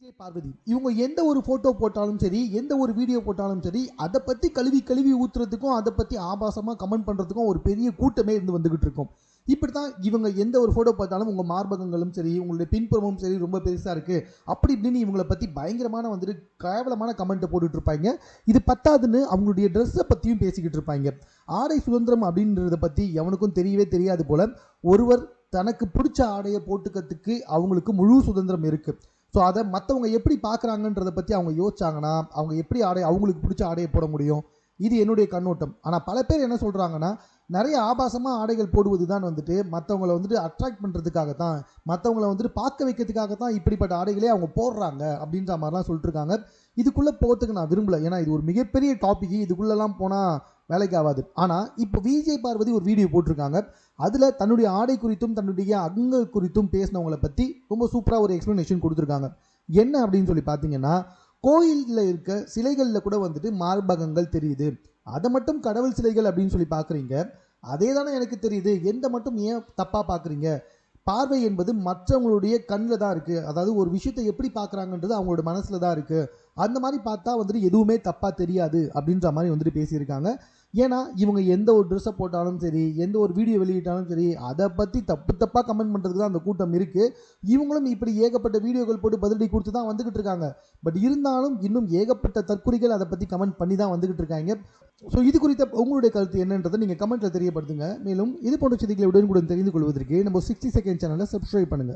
விஜய் பார்வதி இவங்க எந்த ஒரு ஃபோட்டோ போட்டாலும் சரி, எந்த ஒரு வீடியோ போட்டாலும் சரி, அதை பற்றி கழுவி கழுவி ஊற்றுறதுக்கும், அதை பற்றி ஆபாசமாக கமெண்ட் பண்ணுறதுக்கும் ஒரு பெரிய கூட்டமே இருந்து வந்துகிட்டு இருக்கும். இப்படி தான் இவங்க எந்த ஒரு ஃபோட்டோ பார்த்தாலும் உங்கள் மார்பகங்களும் சரி, உங்களுடைய பின்புறமும் சரி ரொம்ப பெருசாக இருக்குது அப்படி இப்படின்னு இவங்களை பற்றி பயங்கரமான வந்துட்டு கேவலமான கமெண்ட்டை போட்டுட்ருப்பாங்க. இது பத்தாதுன்னு அவங்களுடைய ட்ரெஸ்ஸை பற்றியும் பேசிக்கிட்டு இருப்பாங்க. ஆடை சுதந்திரம் அப்படின்றத பற்றி எவனுக்கும் தெரியவே தெரியாது போல் ஒருவர் தனக்கு பிடிச்ச ஆடையை போட்டுக்கிறதுக்கு அவங்களுக்கு முழு சுதந்திரம் இருக்குது. ஸோ அதை மற்றவங்க எப்படி பார்க்குறாங்கன்றதை பற்றி அவங்க யோசிச்சாங்கன்னா அவங்க எப்படி அவங்களுக்கு பிடிச்ச ஆடையை போட முடியும். இது என்னுடைய கண்ணோட்டம். ஆனால் பல பேர் என்ன சொல்கிறாங்கன்னா, நிறைய ஆபாசமாக ஆடைகள் போடுவது தான் வந்துட்டு மற்றவங்களை வந்துட்டு அட்ராக்ட் பண்ணுறதுக்காக தான், மற்றவங்கள வந்துட்டு பார்க்க வைக்கிறதுக்காக தான் இப்படிப்பட்ட ஆடைகளே அவங்க போடுறாங்க அப்படின்ற மாதிரிலாம் சொல்லிட்டுருக்காங்க. இதுக்குள்ளே போகிறதுக்கு நான் விரும்பலை. ஏன்னா இது ஒரு மிகப்பெரிய டாபிக். இதுக்குள்ளெல்லாம் போனால் வேலைக்கு ஆகாது. ஆனால் இப்போ விஜய் பார்வதி ஒரு வீடியோ போட்டிருக்காங்க. அதில் தன்னுடைய ஆடை குறித்தும் தன்னுடைய அங்கங்கள் குறித்தும் பேசினவங்களை பற்றி ரொம்ப சூப்பராக ஒரு எக்ஸ்ப்ளனேஷன் கொடுத்துருக்காங்க. என்ன அப்படின்னு சொல்லி பார்த்தீங்கன்னா, கோயிலில் இருக்க சிலைகளில் கூட வந்துட்டு மார்பகங்கள் தெரியுது. அதை மட்டும் கடவுள் சிலைகள் அப்படின்னு சொல்லி பார்க்குறீங்க. அதே தானே எனக்கு தெரியுது. எந்த மட்டும் ஏன் தப்பாக பார்க்குறீங்க? பார்வை என்பது மற்றவங்களுடைய கண்ணில் தான் இருக்குது. அதாவது ஒரு விஷயத்தை எப்படி பார்க்குறாங்கன்றது அவங்களோட மனசில் தான் இருக்குது. அந்த மாதிரி பார்த்தா வந்துட்டு எதுவுமே தப்பாக தெரியாது அப்படின்ற மாதிரி வந்துட்டு பேசியிருக்காங்க. ஏன்னா இவங்க எந்த ஒரு ட்ரெஸ்ஸை போட்டாலும் சரி, எந்த ஒரு வீடியோ வெளியிட்டாலும் சரி, அதை பற்றி தப்பாக கமெண்ட் பண்ணுறதுக்கு தான் அந்த கூட்டம் இருக்குது. இவங்களும் இப்படி ஏகப்பட்ட வீடியோக்கள் போட்டு பதிலடி கொடுத்து தான் வந்துக்கிட்டு இருக்காங்க. பட் இருந்தாலும் இன்னும் ஏகப்பட்ட தற்குறிகள் அதை பற்றி கமெண்ட் பண்ணி தான் வந்துக்கிட்டு இருக்காங்க. ஸோ இது குறித்த உங்களுடைய கருத்து என்னன்றதை நீங்கள் கமெண்ட்டில் தெரியப்படுத்துங்க. மேலும் இது போன்ற செய்திகளை உடனுக்குடன் தெரிந்து கொள்வதற்கு நம்ம 60 செகண்ட் சேனலை சப்ஸ்கிரைப் பண்ணுங்கள்.